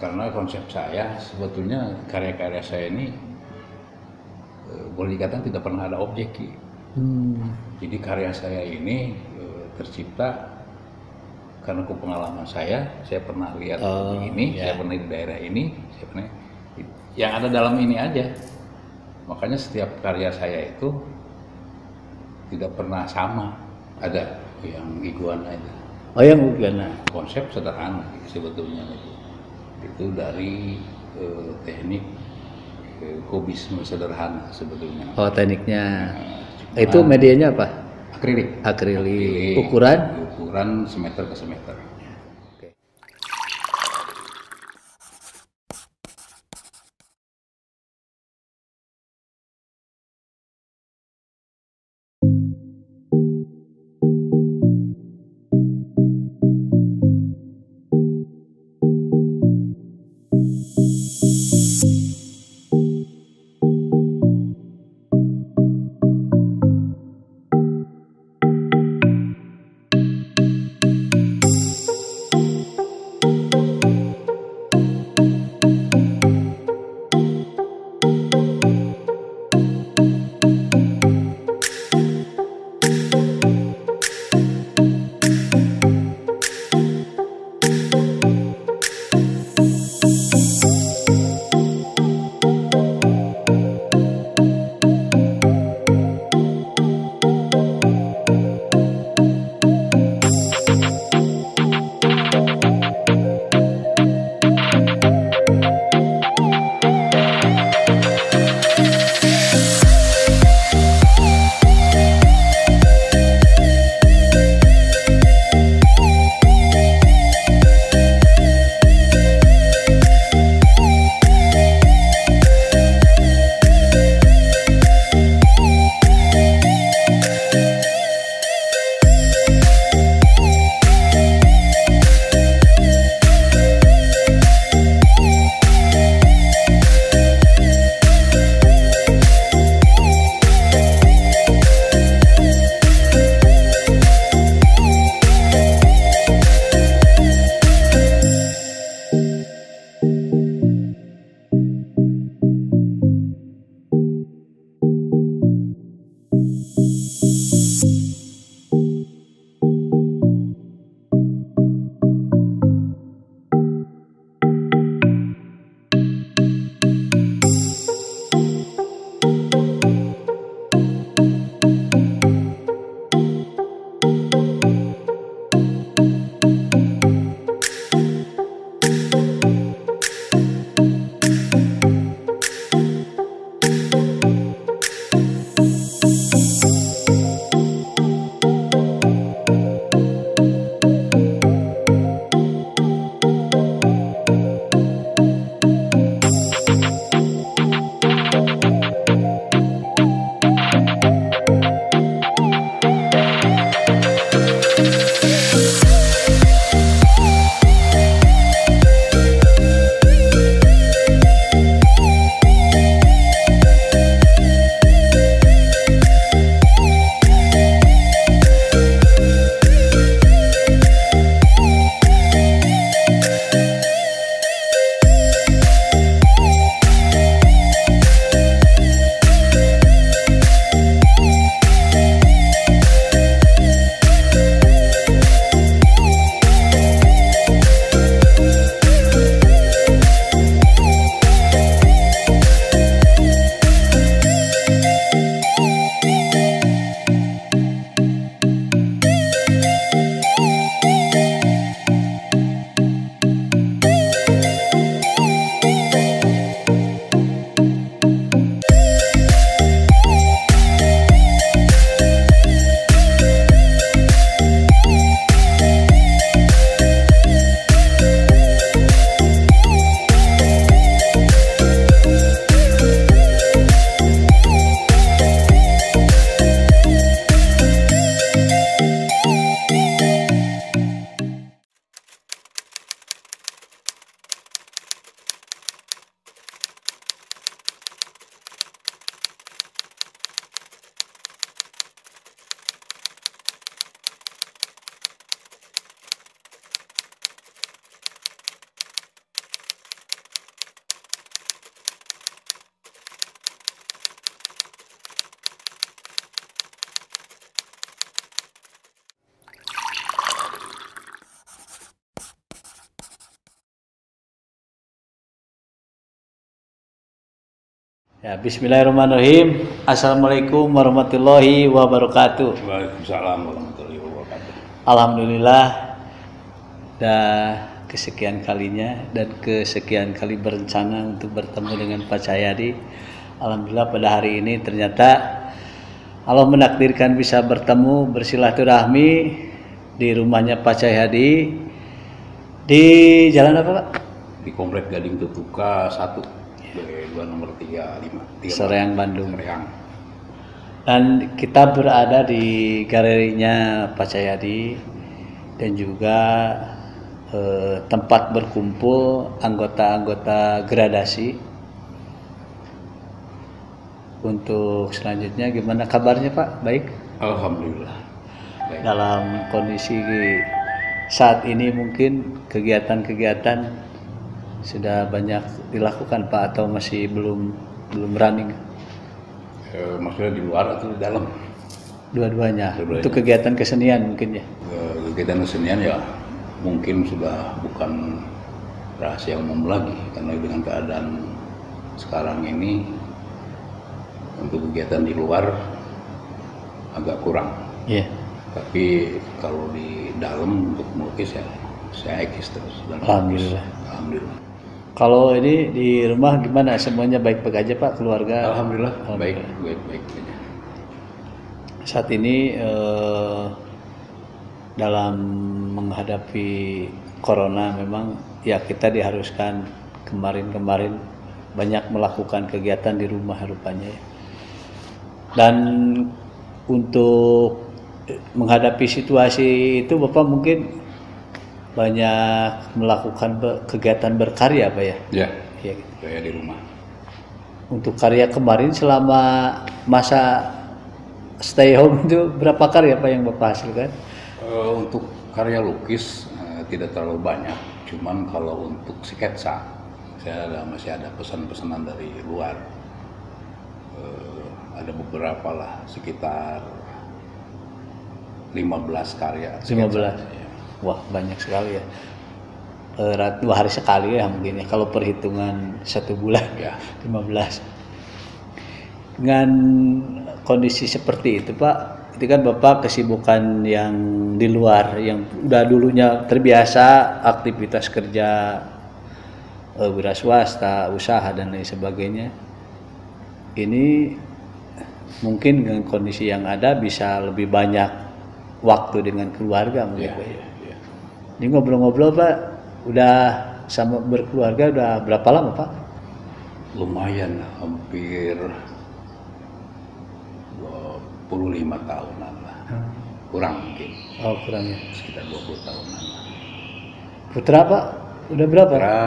Karena konsep saya sebetulnya karya-karya saya ini boleh dikatakan tidak pernah ada objek. Jadi karya saya ini tercipta karena pengalaman saya pernah lihat ini, saya pernah di daerah ini, saya pernah yang ada dalam ini aja. Makanya setiap karya saya itu tidak pernah sama. Ada yang iguana itu. Oh, yang iguana. Konsep sederhana sebetulnya itu dari teknik kubisme sederhana sebetulnya. Oh, tekniknya. Itu medianya apa? Akrilik. Akrilik. Ukuran? Ukuran semeter ke semeter. Ya, bismillahirrahmanirrahim. Assalamualaikum warahmatullahi wabarakatuh. Waalaikumsalam warahmatullahi wabarakatuh. Alhamdulillah, dah kesekian kalinya dan kesekian kali berencana untuk bertemu dengan Pak Cahyadi. Alhamdulillah pada hari ini ternyata Allah menakdirkan bisa bertemu bersilaturahmi di rumahnya Pak Cahyadi di jalan apa Pak? Di Komplek Gading Tutuka 1. Dua nomor 35 Soreang, Bandung. Soreang. Dan kita berada di galerinya Pak Cahyadi dan juga tempat berkumpul anggota-anggota gradasi. Untuk selanjutnya gimana kabarnya Pak? Baik? Alhamdulillah. Baik. Dalam kondisi saat ini mungkin kegiatan-kegiatan sudah banyak dilakukan Pak atau masih belum running? Maksudnya di luar atau di dalam? Dua-duanya. Untuk kegiatan kesenian mungkin ya? Kegiatan kesenian ya mungkin sudah bukan rahasia umum lagi, karena dengan keadaan sekarang ini untuk kegiatan di luar agak kurang. Iya. Tapi kalau di dalam untuk melukis ya saya eksis terus. Alhamdulillah. Alhamdulillah. Kalau ini di rumah gimana? Semuanya baik-baik aja Pak, keluarga? Alhamdulillah. Baik aja. Saat ini dalam menghadapi corona memang ya kita diharuskan kemarin banyak melakukan kegiatan di rumah rupanya ya. Dan untuk menghadapi situasi itu Bapak mungkin banyak melakukan kegiatan berkarya Pak ya? Ya, ya. Saya di rumah. Untuk karya kemarin selama masa stay home itu berapa karya Pak yang Bapak hasilkan? Untuk karya lukis tidak terlalu banyak, cuman kalau untuk sketsa saya masih ada pesan-pesanan dari luar. Ada beberapa lah, sekitar 15 karya. 15. Wah banyak sekali ya. 2 hari sekali ya mungkin ya. Kalau perhitungan 1 bulan ya 15. Dengan kondisi seperti itu Pak, itu kan Bapak kesibukan yang di luar, yang udah dulunya terbiasa aktivitas kerja wira swasta, usaha dan lain sebagainya. Ini mungkin dengan kondisi yang ada bisa lebih banyak waktu dengan keluarga mungkin Pak ya. Ini ngobrol-ngobrol Pak, udah sama berkeluarga udah berapa lama Pak? Lumayan, hampir 25 tahunan lah. Kurang mungkin. Oh kurang ya. Sekitar 20 tahunan lah. Putra Pak, udah berapa? Putra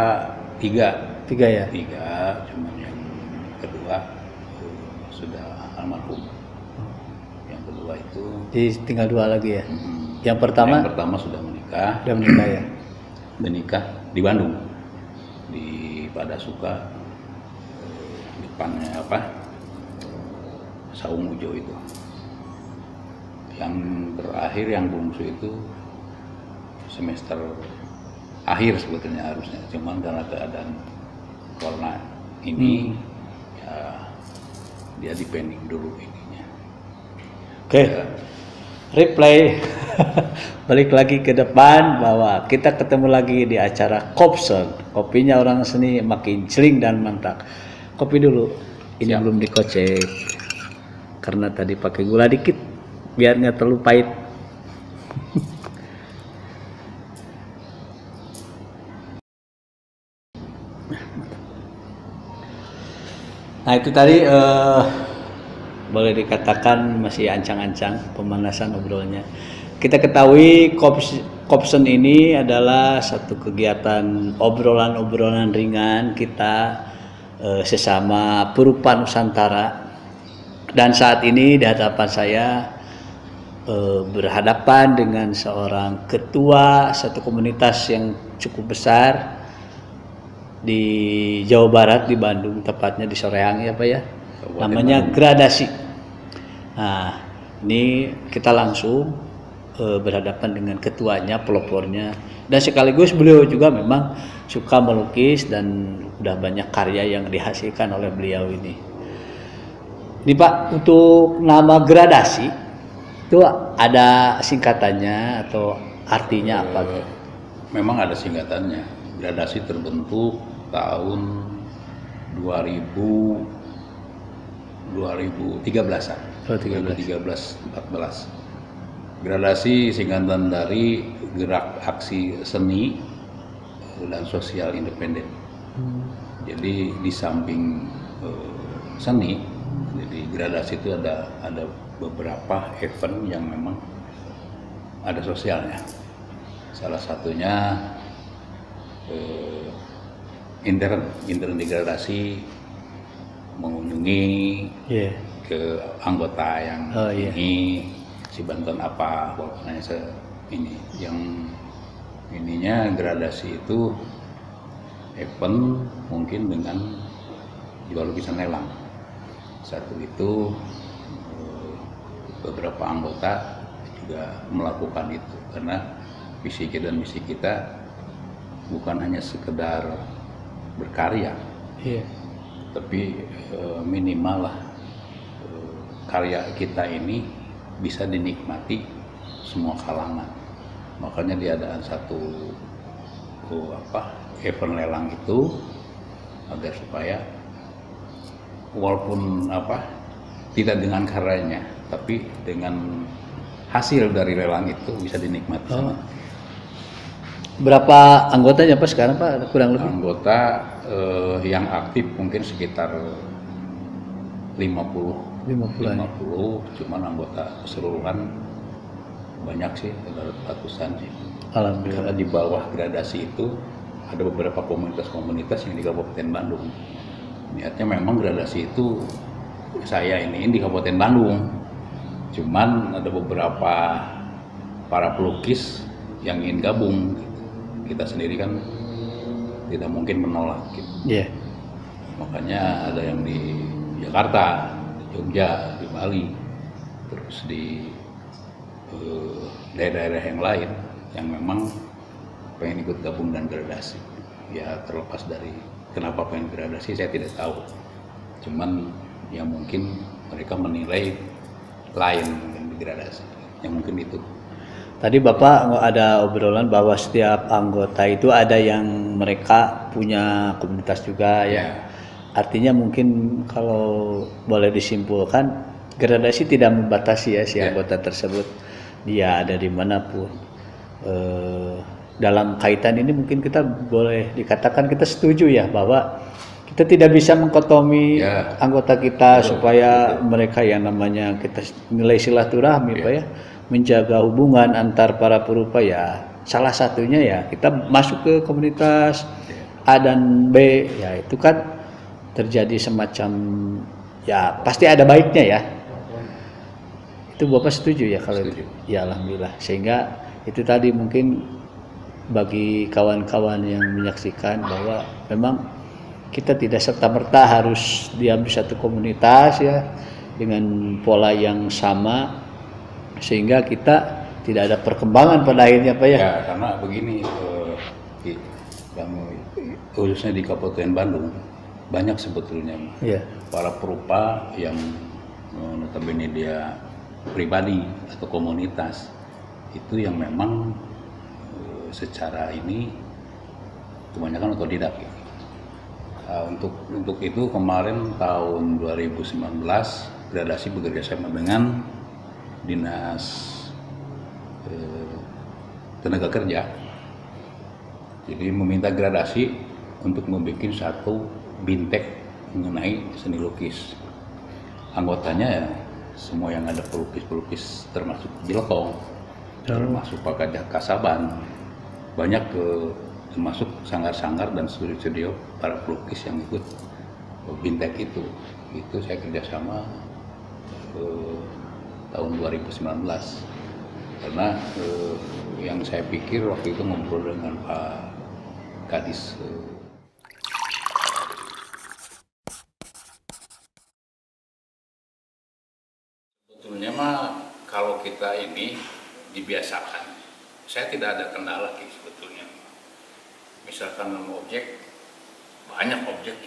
3. 3 ya? 3, cuman yang kedua sudah almarhum. Yang kedua itu tinggal 2 lagi ya? Yang pertama sudah menikah. Udah menikah ya? Menikah di Bandung, di Padasuka, depannya apa? Saung Ujo itu. Yang terakhir yang bungsu itu semester akhir sebetulnya harusnya, cuman karena keadaan corona ini ya dia dipending dulu ininya. Oke. Ya. Replay balik lagi ke depan bahwa kita ketemu lagi di acara Kopson. Kopinya orang seni makin celing dan mantap. Kopi dulu. Ini belum dikocek karena tadi pakai gula dikit biar nggak terlalu pahit. Nah itu tadi boleh dikatakan masih ancang-ancang pemanasan obrolnya. Kita ketahui Kopson ini adalah satu kegiatan obrolan-obrolan ringan kita sesama Perupa Nusantara. Dan saat ini di hadapan saya berhadapan dengan seorang ketua satu komunitas yang cukup besar di Jawa Barat, di Bandung, tepatnya di Soreang ya Pak ya. Namanya Gradasi. Nah, ini kita langsung berhadapan dengan ketuanya, pelopornya, dan sekaligus beliau juga memang suka melukis dan udah banyak karya yang dihasilkan oleh beliau ini. Ini Pak, untuk nama gradasi itu ada singkatannya atau artinya apa? Memang ada singkatannya. Gradasi terbentuk tahun 2013-an. Oh, 13. 2013-14. Gradasi singkatan dari gerak aksi seni dan sosial independen. Jadi di samping seni, jadi gradasi itu ada beberapa event yang memang ada sosialnya. Salah satunya intern degradasi mengunjungi ke anggota yang ini si bantuan apa pokoknya ini yang ininya gradasi itu event mungkin dengan jual lukisan lelang. Satu itu beberapa anggota juga melakukan itu karena visi kita dan misi kita bukan hanya sekedar berkarya, tapi minimal lah karya kita ini bisa dinikmati semua kalangan. Makanya diadakan satu event lelang itu agar supaya walaupun tidak dengan karyanya, tapi dengan hasil dari lelang itu bisa dinikmati. Berapa anggotanya Pak sekarang Pak kurang lebih? Anggota yang aktif mungkin sekitar 50, cuman anggota keseluruhan banyak sih, ada ratusan sih. Alhamdulillah. Karena di bawah gradasi itu ada beberapa komunitas-komunitas yang di Kabupaten Bandung. Niatnya memang gradasi itu saya ini di Kabupaten Bandung, cuman ada beberapa para pelukis yang ingin gabung. Kita sendiri kan tidak mungkin menolak gitu. Makanya ada yang di Jakarta, di Jogja, di Bali, terus di daerah-daerah yang lain yang memang pengen ikut gabung dan gradasi. Ya terlepas dari kenapa pengen gradasi saya tidak tahu. Cuman ya mungkin mereka menilai lain mungkin di gradasi. Yang mungkin itu. Tadi Bapak ada obrolan bahwa setiap anggota itu ada yang mereka punya komunitas juga ya. Artinya mungkin kalau boleh disimpulkan gradasi tidak membatasi ya si anggota tersebut dia ada dimanapun. Dalam kaitan ini mungkin kita boleh dikatakan kita setuju ya bahwa kita tidak bisa mengkotomi anggota kita supaya mereka yang namanya kita nilai silaturahmi Pak ya. Menjaga hubungan antar para perupa ya salah satunya ya kita masuk ke komunitas A dan B ya itu kan terjadi semacam ya pasti ada baiknya ya itu Bapak setuju ya kalau itu ya alhamdulillah sehingga itu tadi mungkin bagi kawan-kawan yang menyaksikan bahwa memang kita tidak serta-merta harus diam di satu komunitas ya dengan pola yang sama sehingga kita tidak ada perkembangan pada akhirnya Pak ya. Ya karena begini khususnya di Kabupaten Bandung banyak sebetulnya para perupa yang notabene dia pribadi atau komunitas itu yang memang secara ini kebanyakan otodidak. Untuk itu kemarin tahun 2019 gradasi bekerja sama dengan Dinas Tenaga Kerja, jadi meminta gradasi untuk membuat satu bintek mengenai seni lukis. Anggotanya ya semua yang ada pelukis-pelukis termasuk Jilkong, termasuk Pak Kajah Kasaban, banyak termasuk sanggar-sanggar dan studio-studio para pelukis yang ikut bintek itu saya kerjasama tahun 2019 karena yang saya pikir waktu itu ngobrol dengan Pak Kadis sebetulnya mah kalau kita ini dibiasakan saya tidak ada kendala sebetulnya misalkan objek banyak objek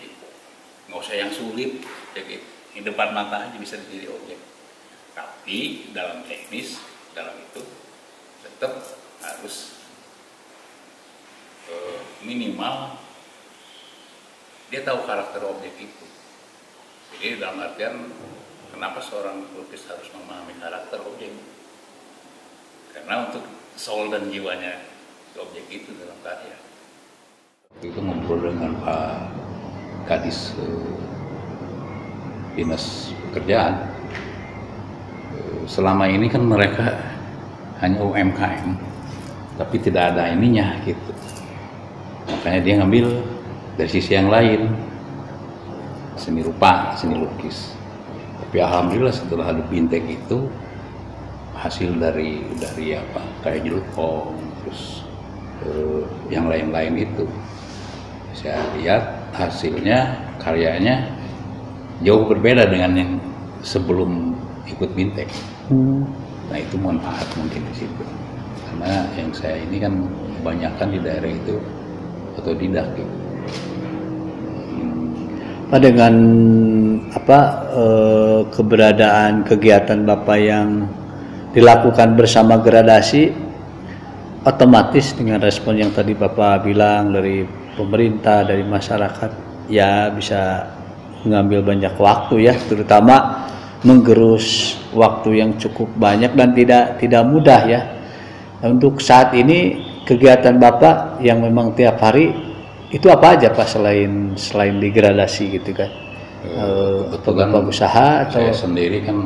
nggak usah yang sulit gitu. di depan mata aja bisa jadi objek. Tapi dalam teknis, dalam itu tetap harus minimal dia tahu karakter objek itu. Jadi dalam artian kenapa seorang pelukis harus memahami karakter objek? Karena untuk soul dan jiwanya objek itu dalam karya. Itu ngobrol dengan Pak Kadis Dinas Pekerjaan. Selama ini kan mereka hanya UMKM, tapi tidak ada ininya gitu. Makanya dia ngambil dari sisi yang lain, seni rupa, seni lukis. Tapi alhamdulillah setelah ada Bintek itu, hasil dari apa, kayak Jelutong, terus yang lain-lain itu, saya lihat hasilnya, karyanya jauh berbeda dengan yang sebelum ikut Bintek. Nah itu manfaat mungkin di situ. Karena yang saya ini kan kebanyakan di daerah itu otodidak gitu. Dengan keberadaan kegiatan Bapak yang dilakukan bersama Gradasi, otomatis dengan respon yang tadi Bapak bilang dari pemerintah, dari masyarakat, ya bisa mengambil banyak waktu ya, terutama menggerus waktu yang cukup banyak dan tidak mudah ya. Untuk saat ini kegiatan Bapak yang memang tiap hari itu apa aja Pak selain degradasi gitu kan? Kebetulan Bapak usaha atau saya sendiri kan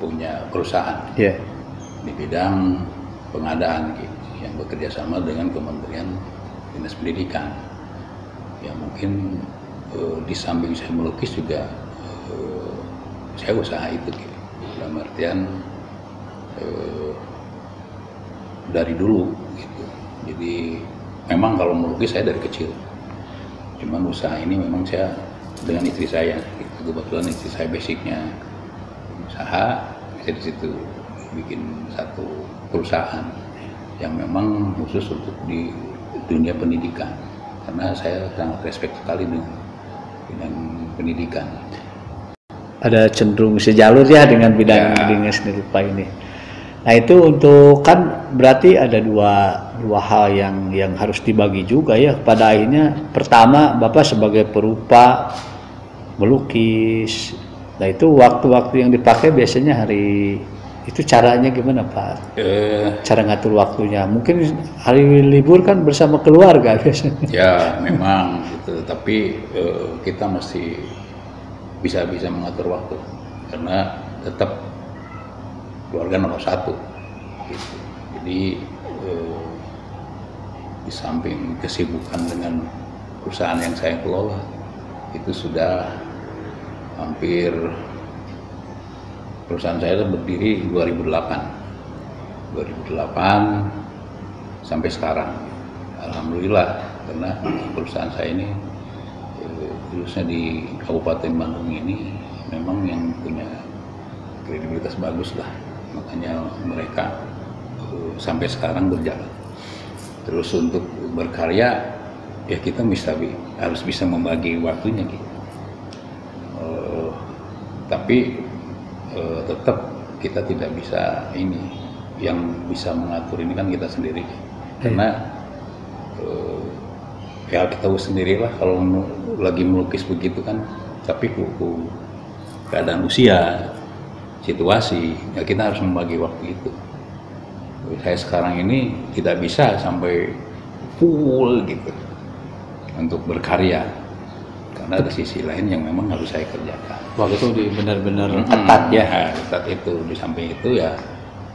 punya perusahaan di bidang pengadaan gitu, yang bekerja sama dengan Kementerian Dinas Pendidikan. Ya mungkin di samping saya melukis juga saya usaha itu gitu. Dalam artian dari dulu gitu. Jadi memang kalau melukis saya dari kecil, cuman usaha ini memang saya dengan istri saya gitu. Kebetulan istri saya basicnya usaha, saya di situ bikin satu perusahaan yang memang khusus untuk di dunia pendidikan, karena saya sangat respect sekali dengan pendidikan. Ada cenderung sejalur ya dengan bidang seni rupa ini. Nah itu untuk kan berarti ada dua hal yang harus dibagi juga ya. Pada akhirnya pertama Bapak sebagai perupa melukis. Nah itu waktu-waktu yang dipakai biasanya hari itu caranya gimana Pak? Cara ngatur waktunya. Mungkin hari libur kan bersama keluarga biasanya. Ya memang gitu. Tapi kita mesti bisa mengatur waktu, karena tetap keluarga nomor satu gitu. Jadi di samping kesibukan dengan perusahaan yang saya kelola, itu sudah hampir, perusahaan saya berdiri 2008 sampai sekarang. Alhamdulillah, karena perusahaan saya ini khususnya di Kabupaten Bandung ini memang yang punya kredibilitas bagus lah, makanya mereka sampai sekarang berjalan. Terus untuk berkarya ya kita harus bisa membagi waktunya gitu. Tapi tetap kita tidak bisa ini, yang bisa mengatur ini kan kita sendiri, karena ya kita tahu sendirilah kalau lagi melukis begitu kan, tapi keadaan usia, situasi, ya kita harus membagi waktu itu. Saya sekarang ini tidak bisa sampai full gitu untuk berkarya, karena ada sisi lain yang memang harus saya kerjakan. Waktu itu benar-benar ketat ya. Ketat itu, di samping itu ya.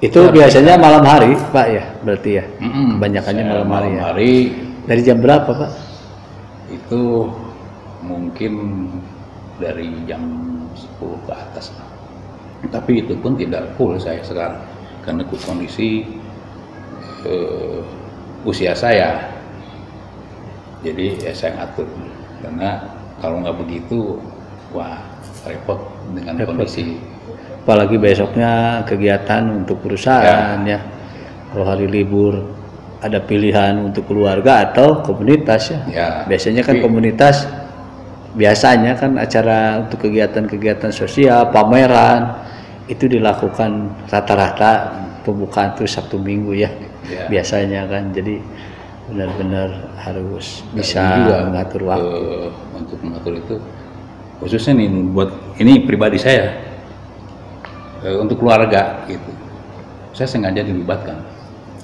Itu biasanya malam hari Pak ya, berarti ya. Kebanyakannya malam hari. Dari jam berapa Pak? Itu mungkin dari jam 10 ke atas. Tapi itu pun tidak full saya sekarang, karena kondisi usia saya. Jadi ya saya ngatur, karena kalau nggak begitu, wah repot dengan kondisi. Apalagi besoknya kegiatan untuk perusahaan ya. Kalau hari libur ada pilihan untuk keluarga atau komunitas ya. Biasanya kan komunitas biasanya kan acara untuk kegiatan-kegiatan sosial, pameran itu dilakukan rata-rata pembukaan tuh Sabtu Minggu ya, biasanya kan. Jadi benar-benar harus bisa juga mengatur waktu untuk mengatur itu, khususnya nih buat ini pribadi saya, untuk keluarga gitu. Saya sengaja dilibatkan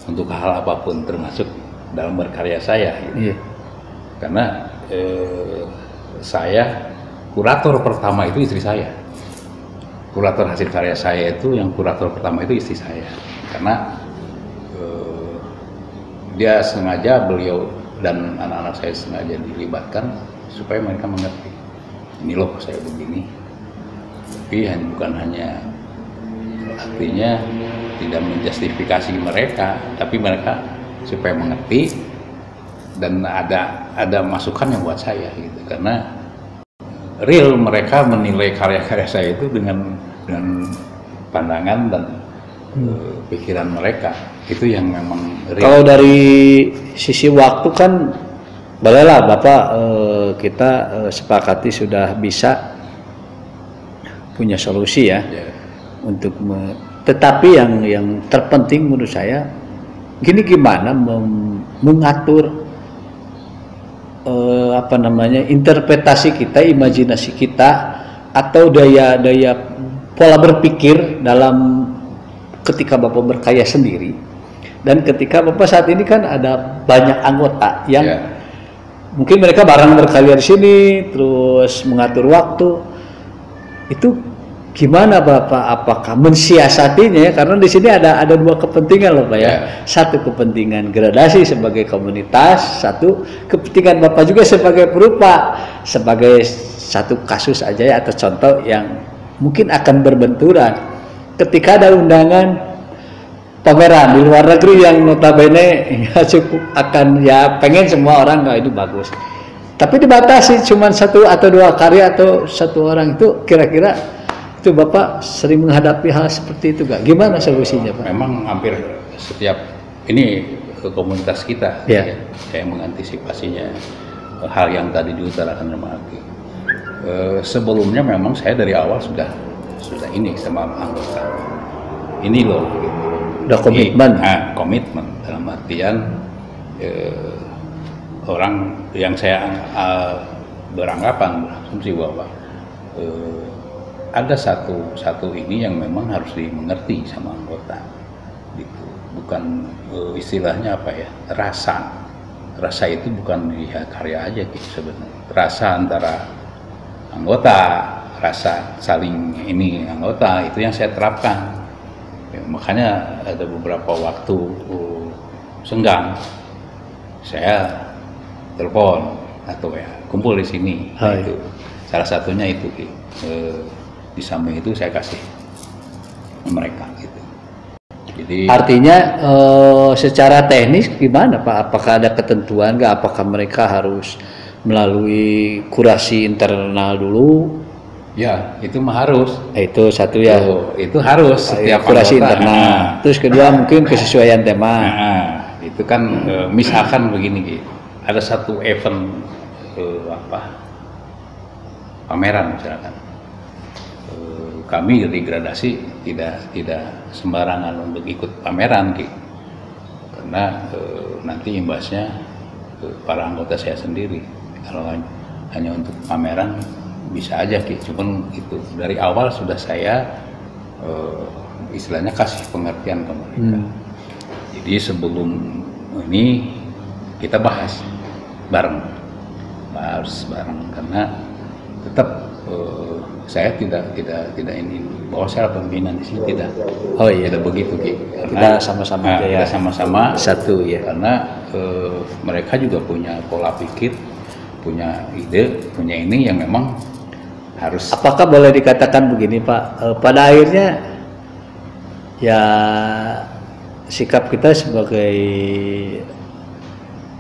untuk hal apapun, termasuk dalam berkarya saya gitu. Karena saya kurator pertama itu istri saya. Kurator hasil karya saya itu, yang kurator pertama itu istri saya. Karena dia sengaja, beliau dan anak-anak saya sengaja dilibatkan supaya mereka mengerti. Ini loh saya begini. Tapi bukan hanya artinya tidak menjustifikasi mereka, tapi mereka supaya mengerti dan ada masukan yang buat saya gitu. Karena real mereka menilai karya-karya saya itu dengan pandangan dan pikiran mereka, itu yang memang real. Kalau dari sisi waktu kan bolehlah Bapak, kita sepakati sudah bisa punya solusi ya. Untuk tetapi yang terpenting menurut saya gini, gimana mengatur interpretasi kita, imajinasi kita, atau daya pola berpikir dalam ketika Bapak berkarya sendiri, dan ketika Bapak saat ini kan ada banyak anggota yang mungkin mereka bareng berkarya di sini terus mengatur waktu, itu gimana Bapak? Apakah mensiasatinya ya? Karena di sini ada dua kepentingan loh Pak ya. Satu kepentingan gradasi sebagai komunitas, satu kepentingan Bapak juga sebagai perupa. Sebagai satu kasus aja ya, atau contoh yang mungkin akan berbenturan ketika ada undangan pameran di luar negeri yang notabene ya cukup akan ya pengen semua orang itu bagus. Tapi dibatasi cuma satu atau dua karya atau satu orang, itu kira-kira itu Bapak sering menghadapi hal seperti itu gak? Gimana solusinya Pak? Memang hampir setiap ini komunitas kita saya mengantisipasinya hal yang tadi diutarakan sama Aki. Sebelumnya memang saya dari awal sudah ini sama anggota. Ini loh gitu. Udah komitmen. Komitmen dalam artian orang yang saya beranggapan, berasumsi bahwa ada satu ini yang memang harus dimengerti sama anggota gitu. Bukan istilahnya apa ya, rasa itu bukan di karya aja gitu sebenarnya. Rasa antara anggota, rasa saling ini anggota, itu yang saya terapkan ya, makanya ada beberapa waktu senggang saya telepon atau ya kumpul di sini. Itu salah satunya itu di samping itu saya kasih mereka gitu. Jadi artinya secara teknis gimana Pak? Apakah ada ketentuan nggak? Apakah mereka harus melalui kurasi internal dulu? Ya, itu mah harus. Itu satu ya. Itu harus setiap kurasi internal. Terus kedua mungkin kesesuaian tema. Itu kan misalkan begini, ada satu event pameran misalkan. Kami dari gradasi tidak sembarangan untuk ikut pameran gitu. Karena nanti imbasnya para anggota saya sendiri. Kalau hanya untuk pameran bisa aja gitu. Cuman itu dari awal sudah saya istilahnya kasih pengertian ke mereka. Jadi sebelum ini kita bahas bareng karena tetap saya tidak ini bahwa saya pimpinan di sini tidak. Oh iya, tidak begitu gitu. Kita sama-sama aja ya. Kita sama-sama satu ya. Karena mereka juga punya pola pikir, punya ide, punya ini yang memang harus. Apakah boleh dikatakan begini Pak? Pada akhirnya ya sikap kita sebagai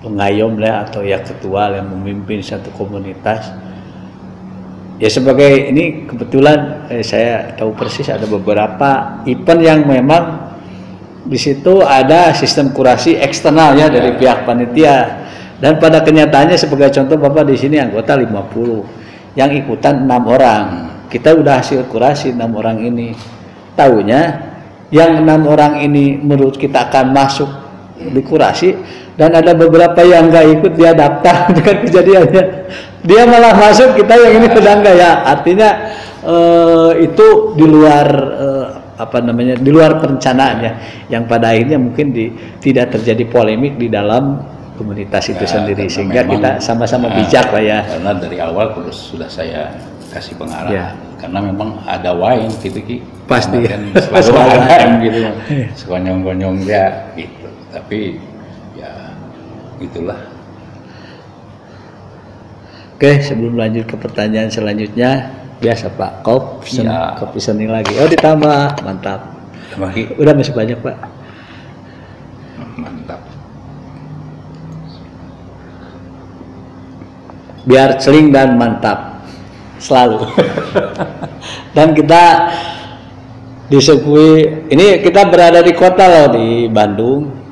pengayom lah atau ya ketua yang memimpin satu komunitas. Ya sebagai ini kebetulan saya tahu persis ada beberapa event yang memang di situ ada sistem kurasi eksternal ya dari pihak panitia, dan pada kenyataannya sebagai contoh Bapak di sini anggota 50. yang ikutan 6 orang. Kita udah hasil kurasi 6 orang ini. Taunya yang 6 orang ini menurut kita akan masuk di kurasi, dan ada beberapa yang nggak ikut, dia daftar dengan kejadiannya. Dia malah masuk, kita yang ini sedang nggak ya. Artinya itu di luar di luar perencanaannya, yang pada akhirnya mungkin tidak terjadi polemik di dalam komunitas itu sendiri, sehingga kita sama-sama bijak lah ya. Karena dari awal terus sudah saya kasih pengarahan, Ya. karena memang ada wine gitu Ki. Pasti kan selalu ada gitu, sekonyong-konyong ya gitu. Tapi ya itulah. Oke, sebelum lanjut ke pertanyaan selanjutnya, biasa Pak, kopi seni lagi. Oh, ditambah, mantap. Udah masih banyak Pak. Mantap. Biar celing dan mantap selalu. Dan kita disuguhi, ini kita berada di kota loh, di Bandung.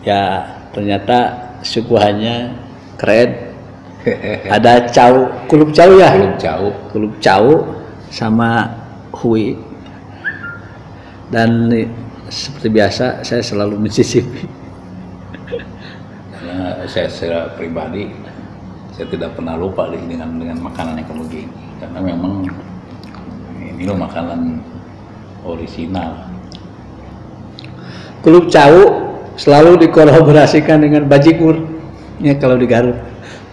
Ya, ternyata suguhannya keren. Ada kulub cau ya? Kulub cau sama hui. Dan seperti biasa saya selalu mencicipi. Karena saya secara pribadi saya tidak pernah lupa dengan makanan yang kamu begini, karena memang ini loh makanan orisinal. Kulub cau selalu dikolaborasikan dengan bajigur. Ya kalau di Garut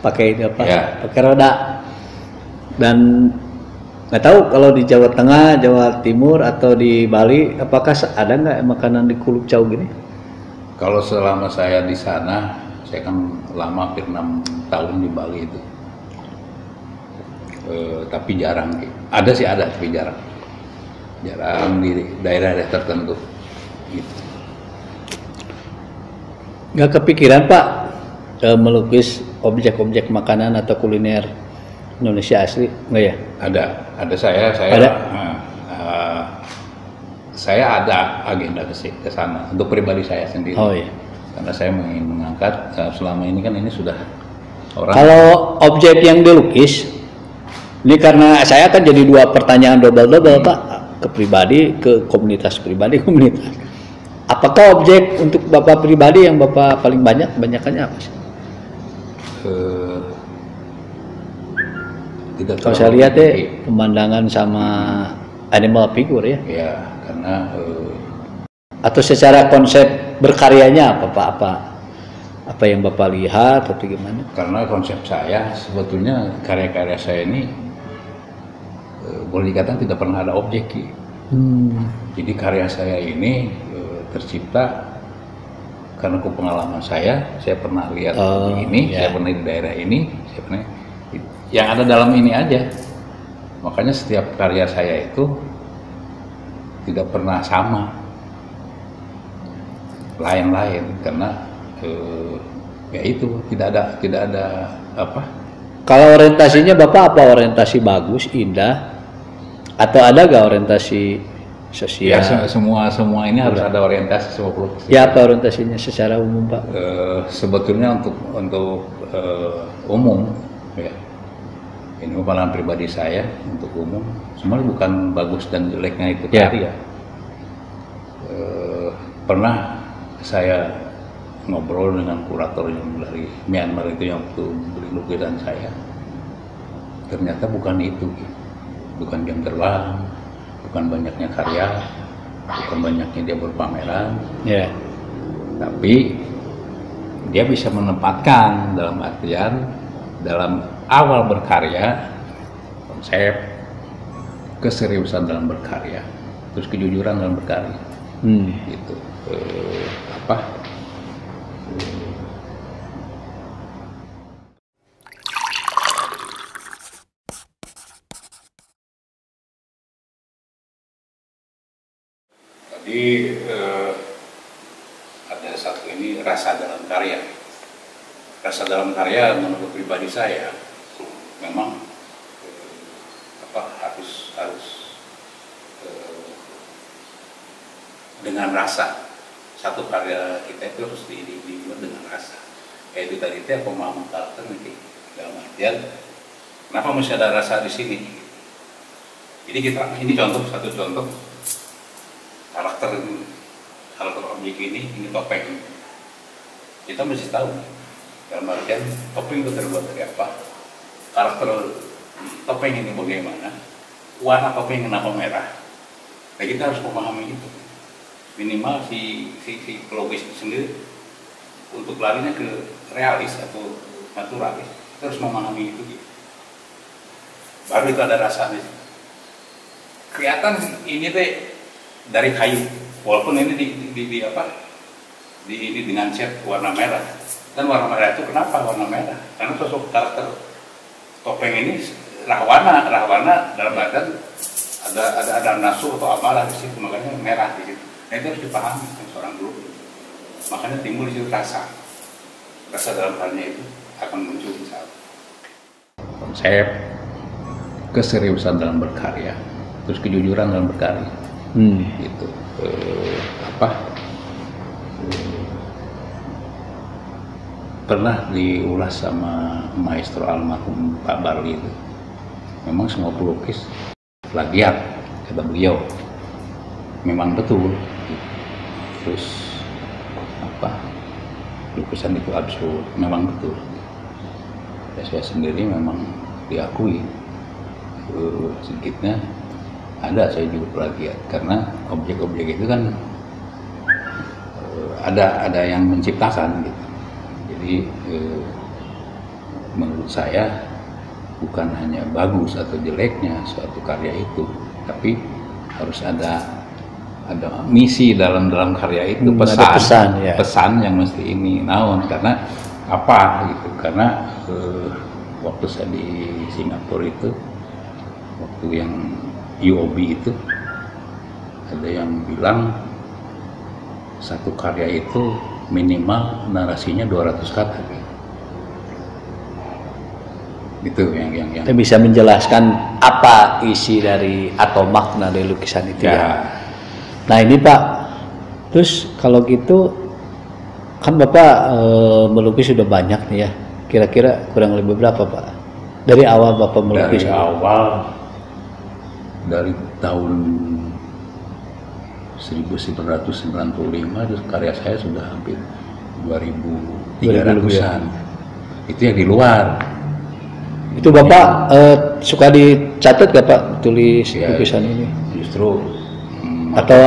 pakai ini apa? Ya. Pakai roda. Dan nggak tahu kalau di Jawa Tengah, Jawa Timur atau di Bali, apakah ada nggak makanan di kulub cau gini? Kalau selama saya di sana, saya kan lama, hampir 6 tahun di Bali itu. Tapi jarang. Ada sih ada, tapi jarang. Jarang di daerah-daerah tertentu. Gitu. Nggak kepikiran Pak melukis objek-objek makanan atau kuliner Indonesia asli, nggak ya? Ada saya Ada? Saya ada agenda ke sana untuk pribadi saya sendiri. Oh iya. Karena saya ingin mengangkat, selama ini kan ini sudah orang. Kalau objek yang dilukis, ini karena saya kan jadi 2 pertanyaan double Pak, ke pribadi, ke komunitas pribadi, komunitas. Apakah objek untuk Bapak pribadi yang Bapak paling banyakannya apa sih? Kalau saya lihat pemandangan sama animal figure ya. Ya, karena atau secara konsep berkaryanya apa yang Bapak lihat atau gimana? karena konsep saya sebetulnya karya-karya saya ini boleh dikatakan tidak pernah ada objek. Jadi karya saya ini tercipta karena pengalaman saya pernah lihat ini, saya pernah di daerah ini, saya pernah yang ada dalam ini aja. Makanya setiap karya saya itu tidak pernah sama, lain-lain, karena ya itu tidak ada apa. Kalau orientasinya Bapak apa? Orientasi bagus, indah, atau ada gak orientasi sosial? Ya semua ini harus ada orientasi 50%. Ya apa orientasinya secara umum Pak? Sebetulnya untuk umum ya. Ini pengalaman pribadi saya untuk umum, sebenarnya bukan bagus dan jeleknya itu tadi ya. Pernah saya ngobrol dengan kurator yang dari Myanmar itu yang waktu beli lukisan saya, ternyata bukan itu, bukan jam terbang, bukan banyaknya karya, bukan banyaknya dia berpameran, tapi dia bisa menempatkan dalam artian dalam awal berkarya konsep, keseriusan dalam berkarya, terus kejujuran dalam berkarya. Gitu. Tadi ada satu ini rasa dalam karya. Rasa dalam karya menurut pribadi saya memang harus dengan rasa. Satu karya kita itu harus dibuat dengan rasa. Kayak itu tadi pemahaman karakter nanti dalam artian Kenapa masih ada rasa di sini? Jadi ini satu contoh karakter objek ini topeng. Kita mesti tahu dalam artian topeng itu terbuat dari apa, karakter topeng ini bagaimana, warna topeng kenapa merah. Nah, kita harus memahami itu. Minimal si pelukis itu sendiri untuk larinya ke realis atau naturalis, kita harus memahami itu. Baru itu ada rasanya. Kelihatan ini teh dari kayu, walaupun ini ini dengan cat warna merah. Dan warna merah itu kenapa warna merah? Karena sosok karakter topeng ini rahwana dalam badan ada nafsu atau apalah di situ, makanya merah di situ. Nah, itu harus dipahami seorang guru. Makanya timbul di situ rasa dalam halnya itu akan muncul misalnya. Konsep keseriusan dalam berkarya, terus kejujuran dalam berkarya, gitu. Pernah diulas sama maestro almarhum Pak Barli itu. Memang semua pelukis plagiat, kata beliau. Memang betul. Terus lukisan itu absurd, memang betul. Saya sendiri memang diakui sedikitnya ada saya juga plagiat, karena objek-objek itu kan ada yang menciptakan gitu. Jadi menurut saya bukan hanya bagus atau jeleknya suatu karya itu, tapi harus ada misi dalam karya itu, pesan yang mesti ini naon, karena apa gitu. Karena waktu saya di Singapura itu, waktu yang UOB itu, ada yang bilang satu karya itu minimal narasinya 200 kata gitu. Yang bisa menjelaskan apa isi dari atau makna dari lukisan itu ya. Nah ini Pak, terus kalau gitu kan Bapak melukis sudah banyak nih ya, kira-kira kurang lebih berapa Pak? Dari awal Bapak melukis? Dari awal, dari tahun 1995 itu karya saya sudah hampir 2.300-an. Itu yang di luar. Itu Bapak suka dicatat gak Pak tulis lukisan ini? Justru atau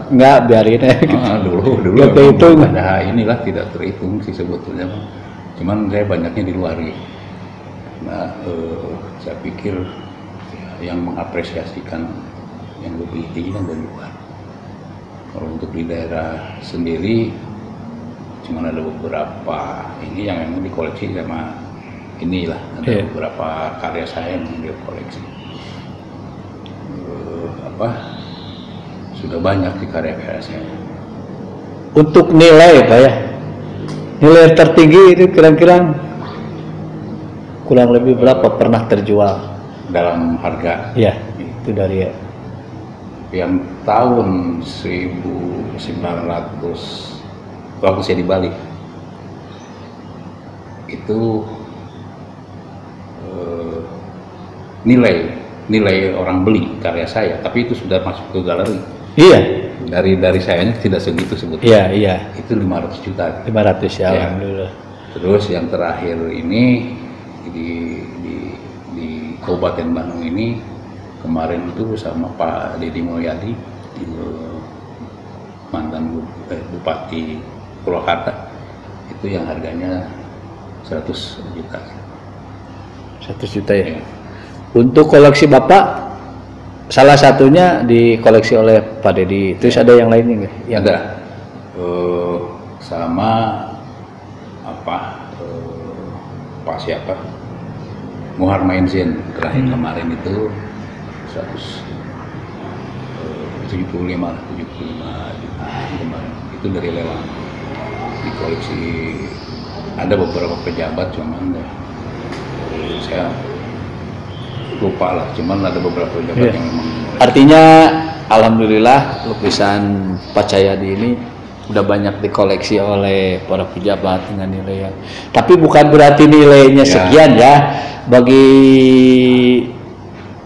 enggak biarin ya gitu. Dulu itu ada inilah, tidak terhitung sih sebetulnya. Cuman saya banyaknya di luar gitu. Nah, saya pikir yang mengapresiasikan yang lebih tinggi kan dari luar. Kalau untuk di daerah sendiri cuma ada beberapa ini yang memang dikoleksi sama inilah, ada beberapa karya saya yang dia koleksi. Sudah banyak di karya-karya saya. Untuk nilai Pak ya, nilai tertinggi itu kira-kira kurang lebih berapa pernah terjual dalam harga? Ya, itu dari yang tahun 1900 waktu saya di Bali itu nilai orang beli karya saya, tapi itu sudah masuk ke galeri. Iya. Dari sayanya tidak segitu sebetulnya. Iya. Itu 500 juta. 500 ya, alhamdulillah. Terus yang terakhir ini di Kabupaten Bandung ini kemarin itu sama Pak Deddy Mulyadi, mantan Bupati Purwakarta, itu yang harganya 100 juta. 100 juta ya. Untuk koleksi Bapak, salah satunya dikoleksi oleh Pak Deddy. Terus ada yang lainnya nggak? Ada. Sama Pak siapa? Muhar Mainzin terakhir kemarin itu 175 juta kemarin. Itu dari lelang. Di koleksi ada beberapa pejabat, cuman saya lupa lah, cuman ada beberapa pejabat yang memang. Artinya alhamdulillah lukisan Pak Cahyadi ini udah banyak dikoleksi oleh para pejabat dengan nilai yang, tapi bukan berarti nilainya sekian ya. Bagi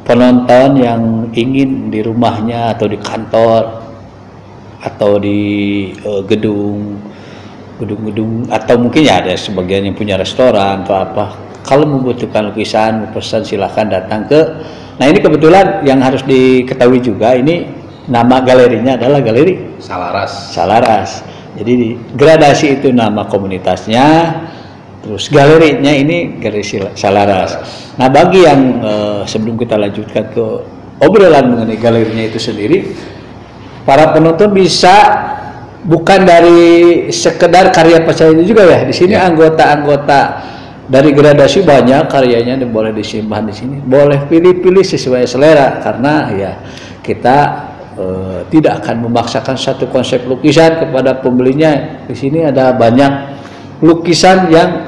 penonton yang ingin di rumahnya atau di kantor atau di gedung-gedung atau mungkin ya ada sebagian yang punya restoran atau apa, kalau membutuhkan lukisan mau pesan silahkan datang ke. Nah ini kebetulan yang harus diketahui juga, ini nama galerinya adalah Galeri Salaras. Jadi di gradasi itu nama komunitasnya, terus galerinya ini Galeri Salaras. Nah bagi yang sebelum kita lanjutkan ke obrolan mengenai galerinya itu sendiri, para penonton bisa bukan dari sekedar karya pasca itu juga ya. Di sini anggota-anggota dari gradasi banyak karyanya dan boleh disimpan di sini. Boleh pilih-pilih sesuai selera karena ya kita tidak akan memaksakan satu konsep lukisan kepada pembelinya. Di sini ada banyak lukisan yang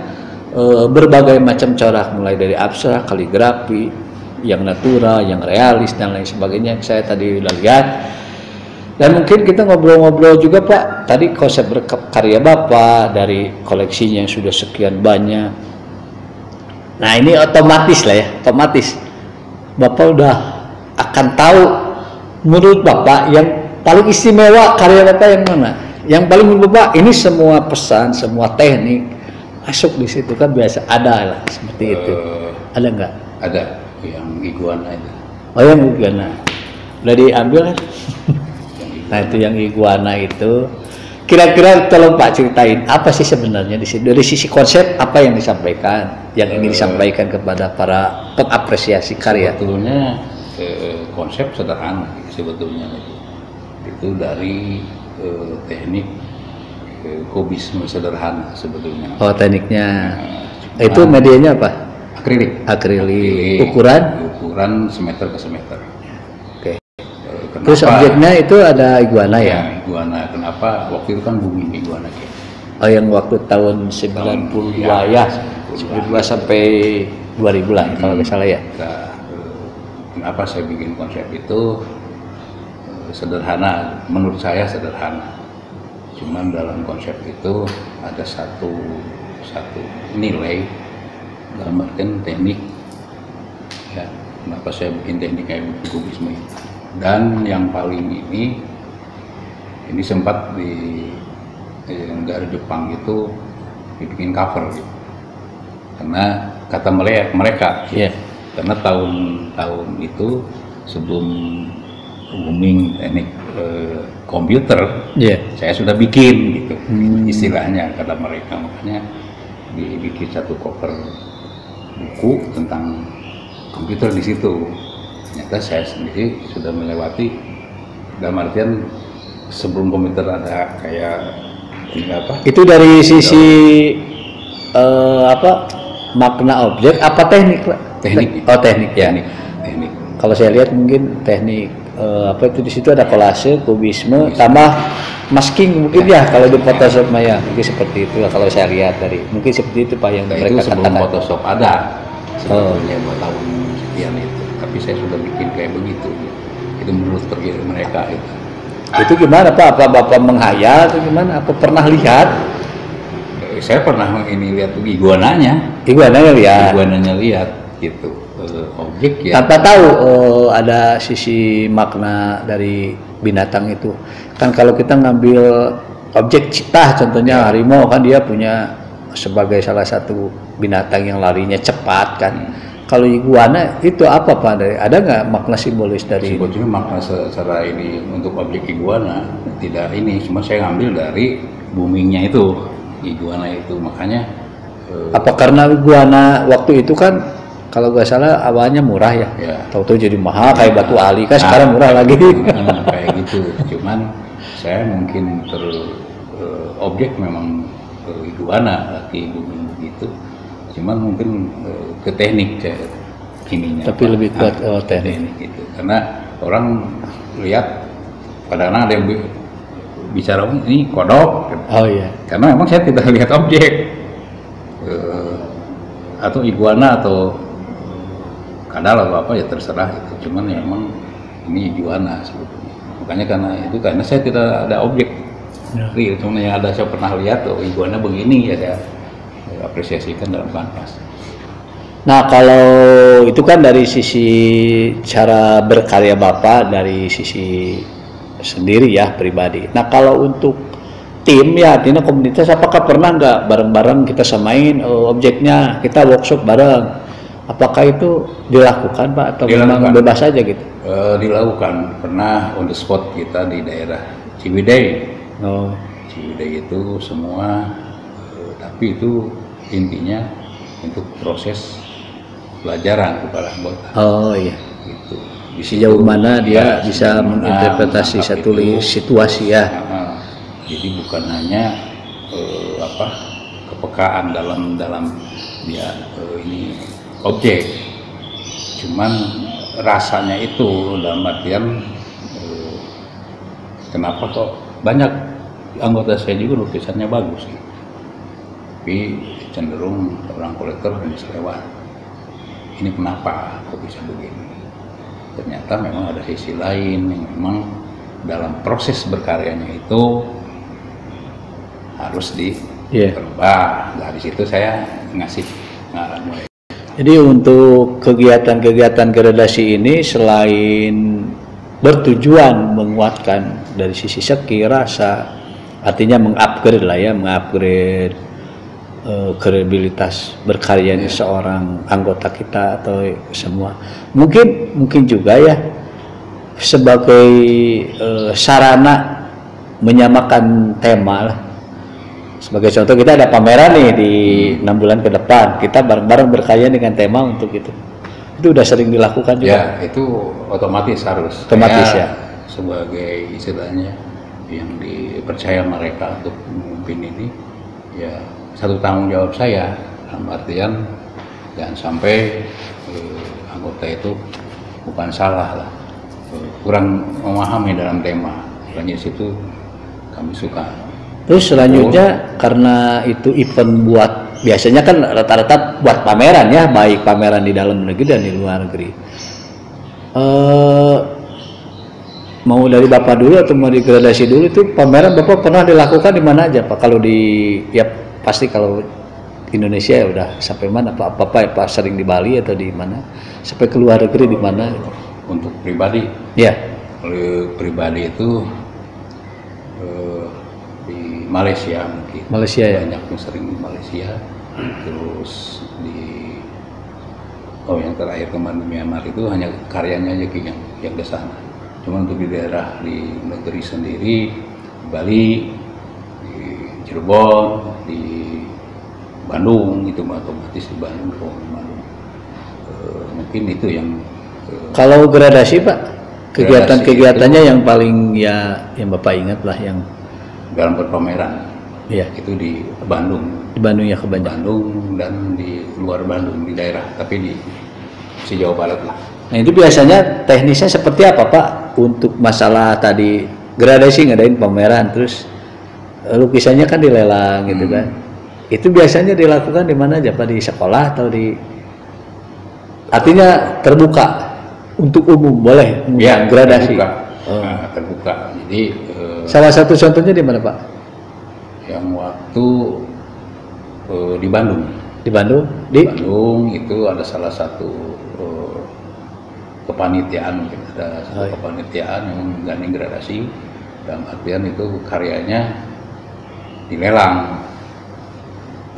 berbagai macam corak, mulai dari abstrak, kaligrafi, yang natural, yang realis dan lain sebagainya. Saya tadi udah lihat. Dan mungkin kita ngobrol-ngobrol juga Pak, tadi konsep berkarya Bapak dari koleksinya yang sudah sekian banyak. Nah ini otomatis lah ya, otomatis Bapak udah akan tahu menurut Bapak yang paling istimewa karya Bapak yang mana? Yang paling menurut Bapak ini semua pesan, semua teknik masuk di situ kan biasa ada lah seperti itu. Ada nggak? Ada yang iguana itu. Oh yang iguana, udah diambil kan? Nah itu yang iguana itu, kira-kira tolong Pak ceritain apa sih sebenarnya di sini dari sisi konsep apa yang disampaikan, yang ingin disampaikan kepada para pengapresiasi karya. Sebetulnya konsep sederhana sebetulnya itu dari teknik kubisme sederhana sebetulnya. Oh tekniknya, itu medianya apa? Akrilik. Ukuran semeter ke semeter. Kenapa? Terus objeknya itu ada iguana ya? Iguana. Kenapa? Waktu itu kan booming iguana ya. Oh yang waktu tahun 92 ya, 92 sampai 2000 lah kalau nggak salah ya. Nah, kenapa saya bikin konsep itu sederhana? Menurut saya sederhana. Cuman dalam konsep itu ada satu nilai dalam artian teknik. Ya, kenapa saya bikin teknik kayak kubisme itu? Dan yang paling ini sempat di negara Jepang itu dibikin cover gitu. Karena kata mereka karena tahun itu sebelum booming teknik komputer saya sudah bikin gitu istilahnya kata mereka, makanya dibikin satu cover buku tentang komputer di situ. Ternyata saya sendiri sudah melewati, dalam artian sebelum komputer ada kayak ini apa? Itu dari sisi makna objek apa teknik Pak? Teknik. Oh teknik ya. Teknik. Kalau saya lihat mungkin teknik itu di situ ada kolase, kubisme, tambah masking mungkin ya kalau di Photoshop Maya mungkin seperti itu lah kalau saya lihat dari mungkin seperti itu Pak yang mereka itu sebelum katakan. Photoshop ada sebetulnya 2 tahun sekian itu. Tapi saya sudah bikin kayak begitu. Itu menurut perkiraan mereka itu. Itu gimana Pak? Apa Bapak menghayal atau gimana? Apa pernah lihat? Saya pernah lihat iguananya. Iguananya lihat gitu. Objek ya. Tanpa tahu ada sisi makna dari binatang itu. Kan kalau kita ngambil objek citah contohnya harimau kan dia punya sebagai salah satu binatang yang larinya cepat kan. Kalau iguana itu apa Pak? Ada nggak makna simbolis dari? Sebetulnya makna secara ini untuk objek iguana tidak ini, cuma saya ngambil dari boomingnya itu iguana itu, makanya. Apa karena iguana waktu itu kan kalau nggak salah awalnya murah ya? Tahu-tahu jadi mahal kayak batu ali kan sekarang murah lagi. Kayak gitu, cuman saya mungkin objek memang iguana lagi booming begitu. Cuman mungkin ke teknik ininya. Tapi lebih kuat teknik itu. Karena orang lihat kadang-kadang ada yang bicara ini kodok. Oh iya. Karena memang saya tidak lihat objek atau iguana atau kadal atau apa ya terserah itu. Cuman ya memang ini iguana sebetulnya. Makanya karena saya tidak ada objek Ya. Real, cuma yang ada saya pernah lihat, oh iguana begini ya saya apresiasikan dalam kanvas. Nah kalau itu kan dari sisi cara berkarya Bapak, dari sisi sendiri ya pribadi. Nah kalau untuk tim ya, artinya komunitas, apakah pernah nggak bareng-bareng kita samain objeknya, kita workshop bareng? Apakah itu dilakukan Pak atau memang bebas saja gitu? Dilakukan, pernah on the spot kita di daerah Ciwidey. Oh. Ciwidey itu semua, tapi itu intinya untuk proses pelajaran kepada anggota. Oh iya. Gitu. Sejauh mana dia bisa menginterpretasi satu situasi ya. Jadi bukan hanya kepekaan dalam dia ini objek, cuman rasanya itu dalam artian kenapa kok banyak anggota saya juga lukisannya bagus gitu. Tapi cenderung orang kolektor hanya selewat. Ini kenapa kok bisa begini? Ternyata memang ada sisi lain yang memang dalam proses berkaryanya itu harus dirubah. Nah, di situ saya ngasih mulai. Jadi untuk kegiatan-kegiatan gradasi ini selain bertujuan menguatkan dari sisi seki, rasa, artinya mengupgrade lah ya, mengupgrade kredibilitas berkaryanya seorang anggota kita atau semua. Mungkin juga ya sebagai sarana menyamakan tema lah. Sebagai contoh kita ada pameran nih di 6 bulan ke depan, kita bareng-bareng berkarya dengan tema untuk itu. Itu udah sering dilakukan juga. Ya, itu otomatis harus. Otomatis ya. Sebagai istilahnya yang dipercaya mereka untuk memimpin ini, ya satu tanggung jawab saya. Dalam artian jangan sampai anggota itu bukan salah lah, kurang memahami dalam tema. Makanya situ kami suka. Terus selanjutnya karena itu event buat, biasanya kan rata-rata buat pameran ya, baik pameran di dalam negeri dan di luar negeri. Mau dari Bapak dulu atau mau digradasi dulu, itu pameran Bapak pernah dilakukan di mana aja Pak? Kalau di, ya pasti kalau Indonesia ya udah sampai mana Pak? Apa sering di Bali atau di mana? Sampai ke luar negeri di mana? Untuk pribadi? Ya. Kalau pribadi itu Malaysia mungkin. Malaysia ya. Banyak yang sering di Malaysia. Terus yang terakhir kemarin di Myanmar itu hanya karyanya aja yang ke sana. Cuma untuk di daerah di negeri sendiri, di Bali, di Cirebon, di Bandung itu otomatis di Bandung. Mungkin itu yang. Kalau gradasi Pak, kegiatan-kegiatannya yang paling ya yang Bapak ingat lah yang dalam berpameran, ya itu di Bandung. Di Bandung ya, kebanyakan. Bandung dan di luar Bandung, di daerah, tapi di Jawa Barat lah. Nah itu biasanya teknisnya seperti apa Pak? Untuk masalah tadi gradasi ngadain pameran, terus lukisannya kan dilelang gitu kan? Itu biasanya dilakukan di mana aja Pak? Di sekolah atau di? Artinya terbuka untuk umum, boleh? Ya, gradasi. Terbuka. Terbuka. Jadi salah satu contohnya di mana Pak? Yang waktu di Bandung. Di Bandung? Di Bandung itu ada salah satu kepanitiaan, mungkin ada satu kepanitiaan yang menggandeng gradasi. Dalam artian itu karyanya dilelang,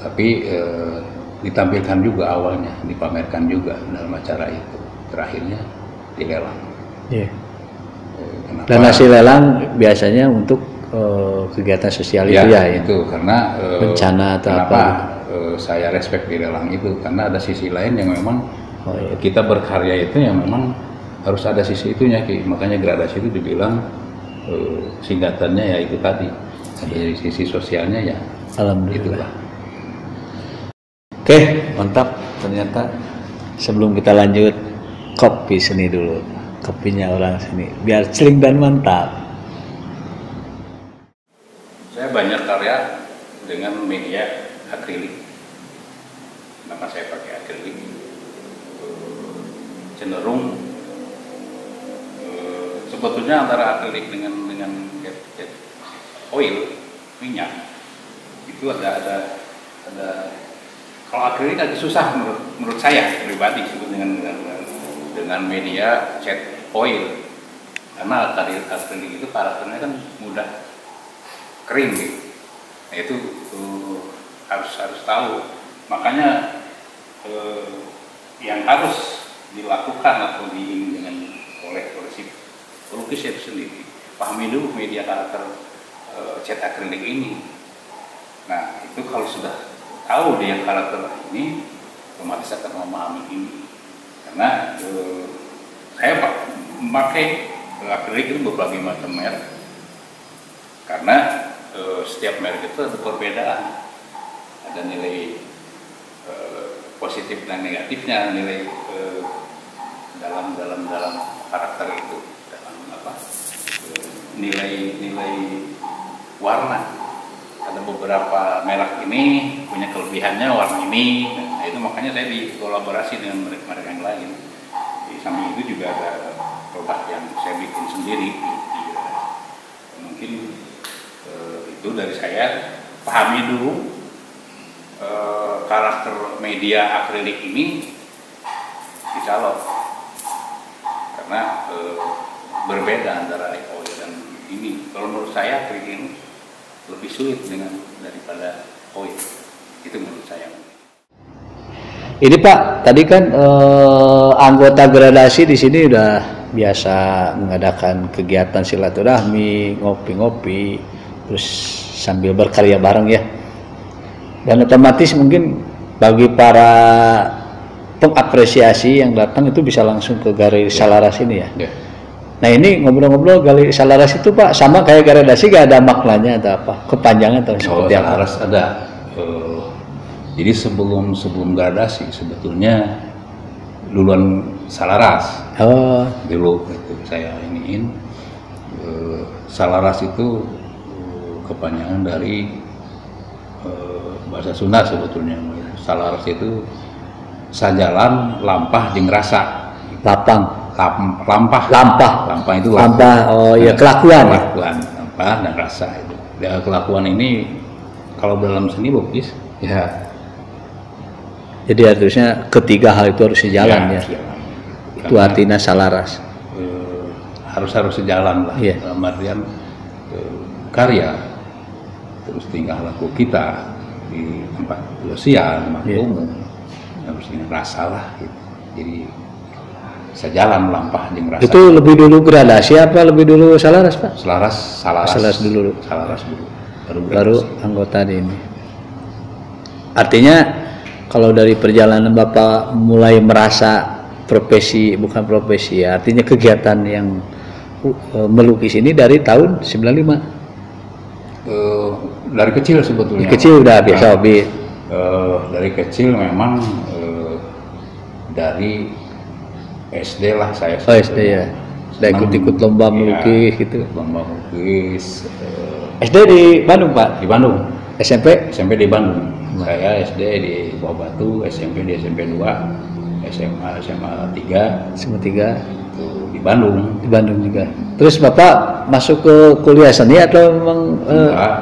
tapi ditampilkan juga awalnya, dipamerkan juga dalam acara itu. Terakhirnya dilelang. Yeah. Dan hasil lelang biasanya untuk kegiatan sosial itu ya, itu karena bencana atau kenapa apa? Saya respect di lelang itu karena ada sisi lain yang memang kita berkarya itu yang memang harus ada sisi itunya, makanya gradasi itu dibilang singkatannya ya itu tadi, ada sisi sosialnya ya. Alhamdulillah. Oke, mantap. Ternyata sebelum kita lanjut, kopi seni dulu. Kopinya orang sini biar celing dan mantap. Saya banyak karya dengan media akrilik. Kenapa saya pakai akrilik? Cenderung sebetulnya antara akrilik dengan cat. oil, minyak, itu ada kalau akrilik agak susah menurut saya pribadi dengan media cat oil, karena akrilik itu karakternya kan mudah kering gitu. Nah, itu harus tahu, makanya yang harus dilakukan atau diingin oleh si pelukis itu sendiri, pahami dulu media karakter cat akrilik ini. Nah, itu kalau sudah tahu dia karakter ini, otomatis akan memahami ini. Karena saya memakai akrilik itu berbagai macam merek, karena setiap merek itu ada perbedaan, ada nilai positif dan negatifnya, nilai dalam karakter itu, dalam nilai warna. Ada beberapa merek ini punya kelebihannya warna ini, nah itu makanya saya dikolaborasi dengan merek-merek yang lain. Di samping itu juga ada produk yang saya bikin sendiri. Mungkin itu dari saya, pahami dulu karakter media akrilik ini, insya Allah, karena berbeda antara oil dan ini. Kalau menurut saya akrilik ini lebih sulit daripada oil, itu menurut saya. Ini Pak, tadi kan anggota gradasi di sini udah biasa mengadakan kegiatan silaturahmi, ngopi-ngopi, terus sambil berkarya bareng ya. Dan otomatis mungkin bagi para pengapresiasi yang datang itu bisa langsung ke Galeri Salaras ini ya. Nah ini ngobrol-ngobrol Galeri Salaras itu Pak, sama kayak gradasi gak ada maknanya atau apa? Kepanjangan atau seperti apa? Salaras ada. Jadi sebelum gradasi sebetulnya duluan Salaras. Oh. Dulu itu saya iniin. Salaras itu kepanjangan dari bahasa Sunda sebetulnya. Salaras itu sajalan, lampah, jeung rasa. Lampah itu lampah. Oh iya, kelakuan lampah dan rasa itu. Dan kelakuan ini kalau dalam seni lukis ya, jadi harusnya ketiga hal itu harus sejalan ya. Itu artinya Salaras. Harus sejalan lah. Yeah. Dalam artian karya, terus tingkah laku kita di tempat sosial, tempat umum, harus dengan rasa lah gitu. Jadi sejalan, lampah jeung rasa. Itu lebih dulu gradasi apa lebih dulu Salaras Pak? Salaras dulu. Baru anggota di ini. Artinya kalau dari perjalanan Bapak mulai merasa bukan profesi ya, artinya kegiatan yang melukis ini dari tahun 95. Dari kecil sebetulnya. Dari kecil udah biasa hobi. Dari kecil memang dari SD lah saya. Oh SD ya. Sudah ikut lomba melukis gitu. Lomba melukis. SD di Bandung Pak? Di Bandung. SMP di Bandung. Saya SD di Bawah Batu, SMP di SMP 2, SMA 3. SMA 3 itu di Bandung. Di Bandung juga. Terus Bapak masuk ke kuliah seni atau memang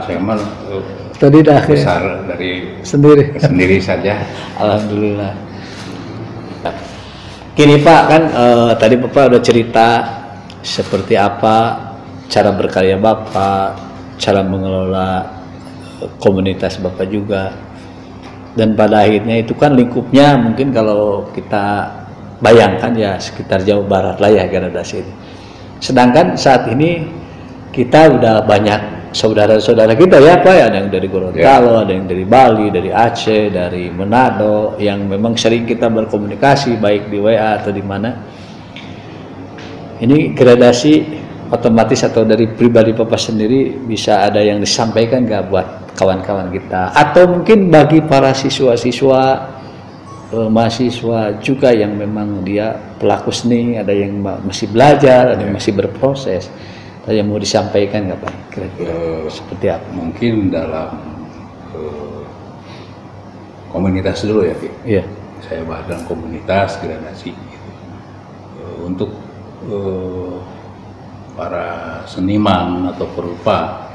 saya mah tadi dah besar dari sendiri saja. Alhamdulillah. Gini Pak, kan tadi Bapak udah cerita seperti apa cara berkarya Bapak, cara mengelola komunitas Bapak juga, dan pada akhirnya itu kan lingkupnya mungkin kalau kita bayangkan ya sekitar Jawa Barat lah ya gradasi ini. Sedangkan saat ini kita udah banyak saudara-saudara kita ya Pak, ada yang dari Gorontalo, ada yang dari Bali, dari Aceh, dari Manado, yang memang sering kita berkomunikasi baik di WA atau di mana. Ini gradasi otomatis atau dari pribadi Bapak sendiri bisa ada yang disampaikan nggak buat kawan-kawan kita, atau mungkin bagi para siswa-siswa mahasiswa juga yang memang dia pelaku seni, ada yang masih belajar, ada yang masih berproses, ada yang mau disampaikan nggak Pak? Kira-kira seperti apa? Mungkin dalam komunitas dulu ya, Pak. Iya. Saya bahas dalam komunitas gradasi gitu. Untuk para seniman atau perupa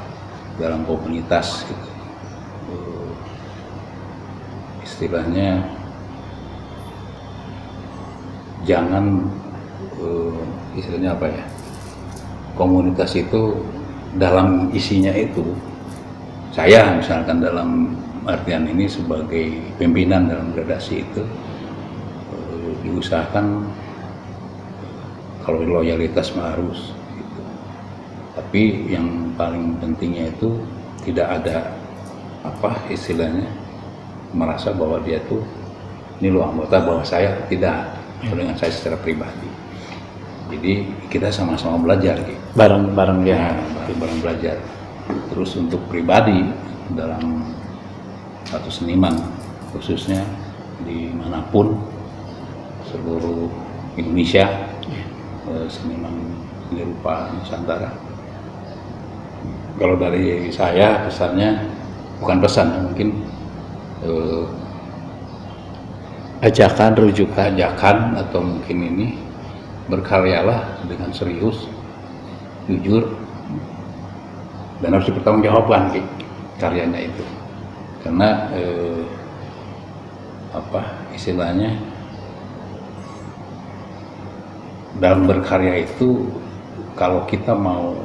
dalam komunitas gitu. Istilahnya jangan istilahnya apa ya, komunitas itu dalam isinya itu, saya misalkan dalam artian ini sebagai pimpinan dalam gradasi itu diusahakan kalau loyalitas mah harus gitu. Tapi yang paling pentingnya itu tidak ada apa istilahnya merasa bahwa dia tuh ini lo anggota bahwa saya tidak, dengan saya secara pribadi. Jadi kita sama-sama belajar gitu. Bareng-bareng ya. Bareng belajar. Terus untuk pribadi dalam satu seniman khususnya dimanapun seluruh Indonesia, seniman seni rupa Nusantara. Kalau dari saya pesannya bukan pesan, mungkin ajakan, rujukan, atau mungkin ini berkaryalah dengan serius, jujur, dan harus dipertanggungjawabkan karyanya itu. Karena apa istilahnya dalam berkarya itu kalau kita mau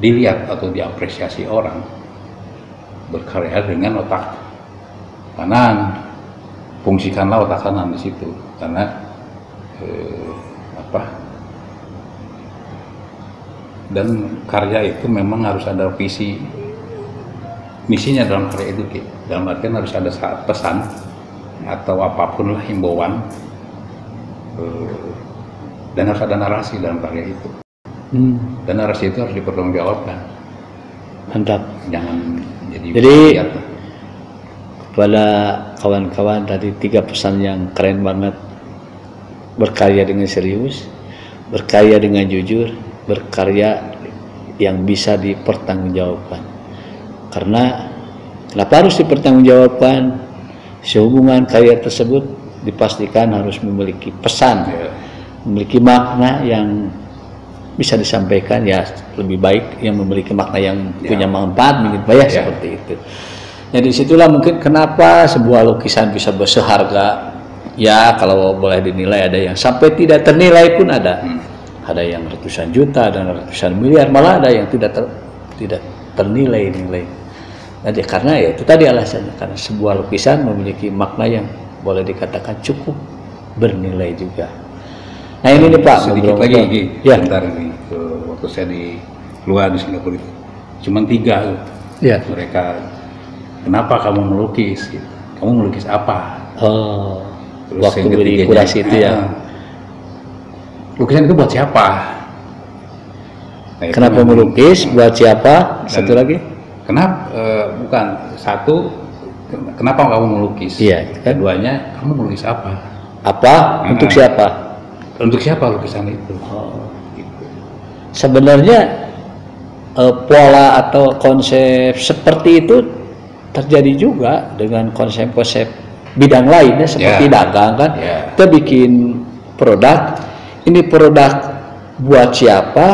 dilihat atau diapresiasi orang, berkarya dengan otak kanan, fungsikanlah otak kanan di situ. Karena dan karya itu memang harus ada visi misinya dalam karya itu, dalam artian harus ada pesan atau apapun lah, himbauan, dan harus ada narasi dalam karya itu. Dan narasi itu harus dipertanggungjawabkan. Mantap. Jangan jadi pada kawan-kawan tadi 3 pesan yang keren banget: berkarya dengan serius, berkarya dengan jujur, berkarya yang bisa dipertanggungjawabkan. Karena kenapa harus dipertanggungjawabkan? Sehubungan karya tersebut dipastikan harus memiliki pesan, memiliki makna yang bisa disampaikan, ya lebih baik yang memiliki makna yang punya manfaat mungkin seperti itu. Jadi disitulah mungkin kenapa sebuah lukisan bisa berseharga. Ya kalau boleh dinilai, ada yang sampai tidak ternilai pun ada. Ada yang ratusan juta dan ratusan miliar, malah ada yang tidak ternilai. Jadi karena ya itu tadi alasannya, karena sebuah lukisan memiliki makna yang boleh dikatakan cukup bernilai juga. Nah ini nih Pak, sedikit lagi ya. Bentar ini waktu saya di luar di Singapura itu cuma 3 ya. Mereka, kenapa kamu melukis? Kamu melukis apa? Terus waktu beri kurasi itu ya. Lukisan itu buat siapa? Nah, kenapa melukis? Buat siapa? Satu lagi. Kenapa? Bukan satu. Kenapa kamu melukis? Iya. Keduanya, kamu melukis apa? Apa? Untuk siapa? Untuk siapa lukisan itu? Gitu. Sebenarnya pola atau konsep seperti itu terjadi juga dengan konsep-konsep bidang lainnya seperti dagang kan. Kita bikin produk, ini produk buat siapa,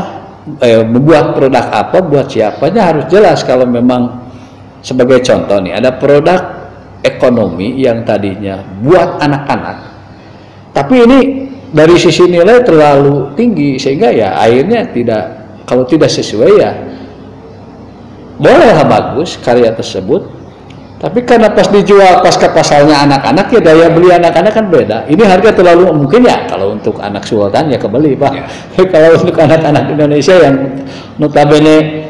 membuat produk apa buat siapanya harus jelas. Kalau memang sebagai contoh nih, ada produk ekonomi yang tadinya buat anak-anak, tapi ini dari sisi nilai terlalu tinggi sehingga ya akhirnya kalau tidak sesuai ya bolehlah bagus karya tersebut, tapi karena pas dijual pasca pasalnya anak-anak ya daya beli anak-anak kan beda. Ini harga terlalu mungkin ya kalau untuk anak sultan ya kebeli Pak. Kalau untuk anak-anak Indonesia yang notabene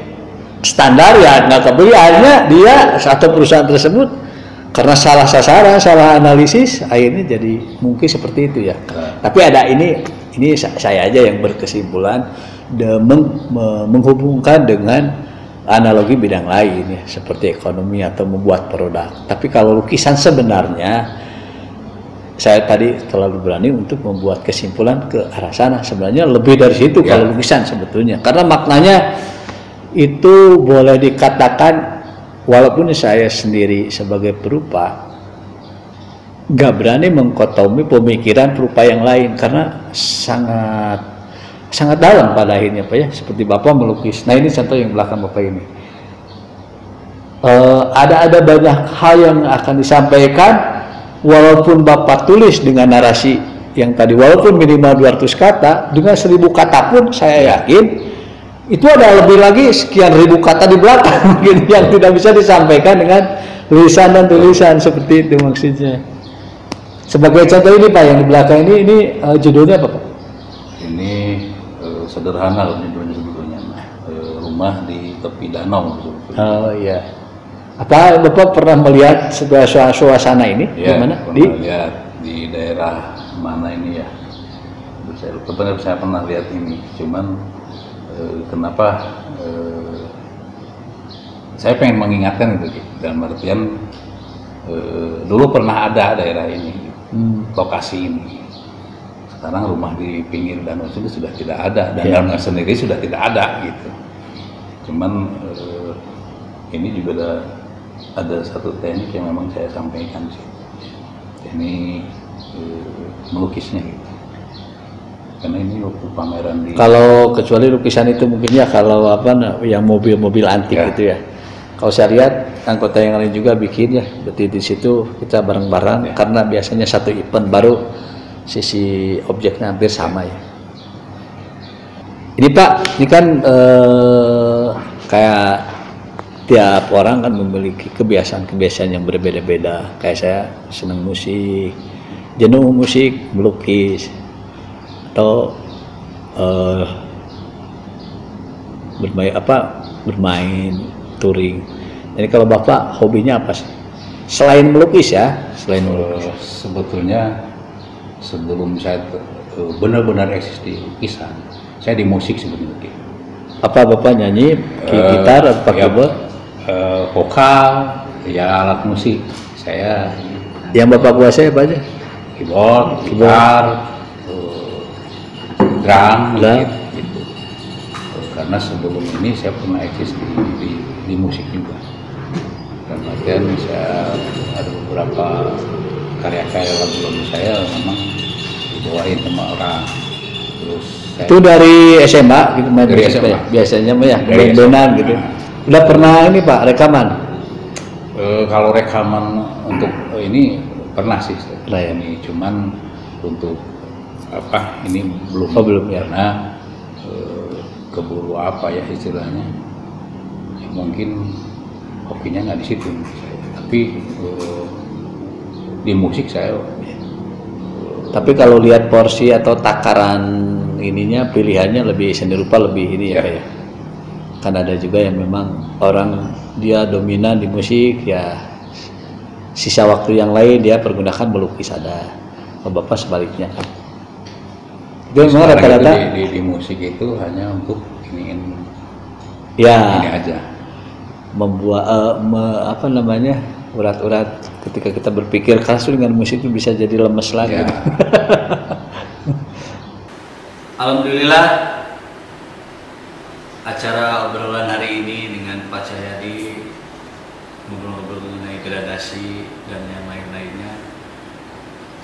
standar ya nggak kebeli, akhirnya dia satu perusahaan tersebut karena salah sasaran, salah analisis, akhirnya jadi mungkin seperti itu ya. Tapi ada ini saya aja yang berkesimpulan menghubungkan dengan analogi bidang lain ya, seperti ekonomi atau membuat produk. Tapi kalau lukisan sebenarnya saya tadi terlalu berani untuk membuat kesimpulan ke arah sana. Sebenarnya lebih dari situ kalau lukisan sebetulnya. Karena maknanya itu boleh dikatakan, walaupun saya sendiri sebagai perupa nggak berani mengkotomi pemikiran perupa yang lain karena sangat sangat dalam pada akhirnya Pak ya, seperti Bapak melukis. Nah ini contoh yang belakang Bapak ini. Ada banyak hal yang akan disampaikan walaupun Bapak tulis dengan narasi yang tadi walaupun minimal 200 kata, dengan 1000 kata pun saya yakin itu ada lebih lagi sekian ribu kata di belakang mungkin yang tidak bisa disampaikan dengan tulisan dan tulisan seperti itu maksudnya. Sebagai contoh ini Pak yang di belakang ini judulnya apa Pak? Ini sederhana loh judulnya sebetulnya, rumah di tepi danau. Oh iya. Apa Bapak pernah melihat sebuah suasana ini? Ya, di mana? Di lihat di daerah mana ini ya? Saya lupa, benar saya pernah lihat ini. Cuman kenapa saya pengen mengingatkan itu dalam artian dulu pernah ada daerah ini, lokasi ini. Sekarang rumah di pinggir danau itu sudah tidak ada dan danau sendiri sudah tidak ada gitu. Cuman ini juga ada satu teknik yang memang saya sampaikan sih, teknik melukisnya gitu. Karena ini waktu pameran di. Kalau kecuali lukisan itu mungkin ya kalau apa yang mobil-mobil antik gitu ya. Kalau saya lihat anggota yang lain juga bikin ya, berarti di situ kita bareng-bareng karena biasanya satu event baru sisi objeknya hampir sama ya. Ini Pak, ini kan kayak tiap orang kan memiliki kebiasaan-kebiasaan yang berbeda-beda. Kayak saya senang musik, jenuh musik, melukis, atau bermain touring. Jadi kalau Bapak hobinya apa sih? Selain melukis ya, selain melukis. Sebetulnya sebelum saya benar-benar eksis di lukisan, saya di musik sebetulnya. Apa Bapak nyanyi, gitar atau keyboard? Vokal, ya alat musik. Saya yang Bapak kuasai apa aja? Keyboard, gitar, drum. Gitu. Karena sebelum ini saya pernah eksis di musik juga. Dan artian saya ada beberapa karya-karya lagu saya memang dibawain sama orang. Terus saya itu dari SMA gitu main dari musik SMA. ya? Biasanya mah ya Dari band-bandan SMA. gitu. Udah pernah ini Pak rekaman? Kalau rekaman untuk ini pernah sih Pernah ya? ini, cuman untuk apa ini belum. Oh, belum ya? Karena keburu apa ya istilahnya, ya, mungkin hobinya nggak di situ. Tapi di musik saya. Tapi kalau lihat porsi atau takaran ininya pilihannya lebih seni rupa lebih ini ya, ya. Kan ada juga yang memang orang dia dominan di musik ya, sisa waktu yang lain dia pergunakan melukis ada. Oh, Bapak sebaliknya. Itu memang rata-rata di musik itu hanya untuk ini ya aja. Membuat apa namanya urat-urat ketika kita berpikir keras dengan musik itu bisa jadi lemes lagi. Ya. Alhamdulillah acara obrolan hari ini dengan Pak Cahyadi ngobrol-ngobrol mengenai gradasi dan yang lain-lainnya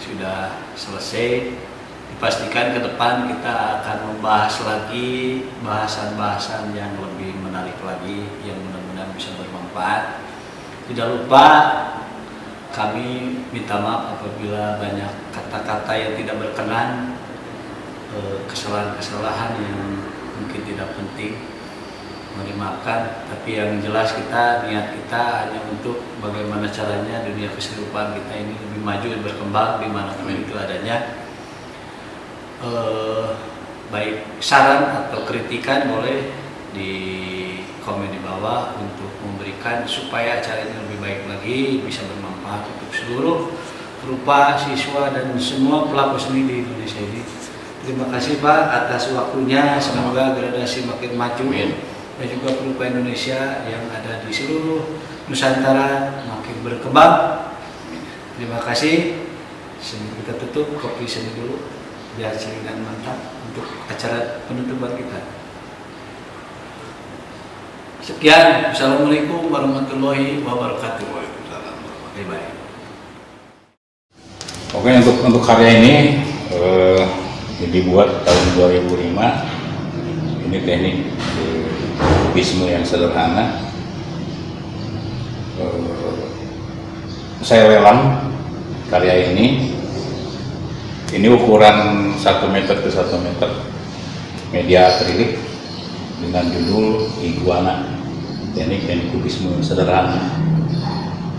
sudah selesai. Dipastikan ke depan kita akan membahas lagi bahasan-bahasan yang lebih menarik lagi yang mudah-mudahan bisa bermanfaat. Tidak lupa kami minta maaf apabila banyak kata-kata yang tidak berkenan, kesalahan-kesalahan yang mungkin tidak penting, mohon dimaafkan. Tapi yang jelas niat kita hanya untuk bagaimana caranya dunia keserupaan kita ini lebih maju dan berkembang di mana itu adanya. Baik saran atau kritikan boleh di komen di bawah untuk memberikan supaya acara ini lebih baik lagi, bisa bermanfaat untuk seluruh rupa siswa dan semua pelaku seni di Indonesia ini. Terima kasih Pak atas waktunya, semoga gradasi makin maju dan juga perupa Indonesia yang ada di seluruh Nusantara makin berkembang. Terima kasih. Sebelum kita tutup, kopi seni dulu biar dan mantap untuk acara penutupan kita. Sekian, assalamualaikum warahmatullahi wabarakatuh. Bye. Oke, untuk karya ini dibuat tahun 2005 Ini teknik kubisme yang sederhana. Saya lelang karya ini. Ini ukuran 1 meter ke 1 meter, media akrilik dengan judul Iguana, teknik kubisme sederhana.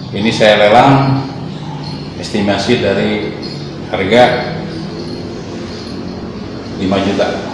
Ini saya lelang, estimasi dari harga 5 juta.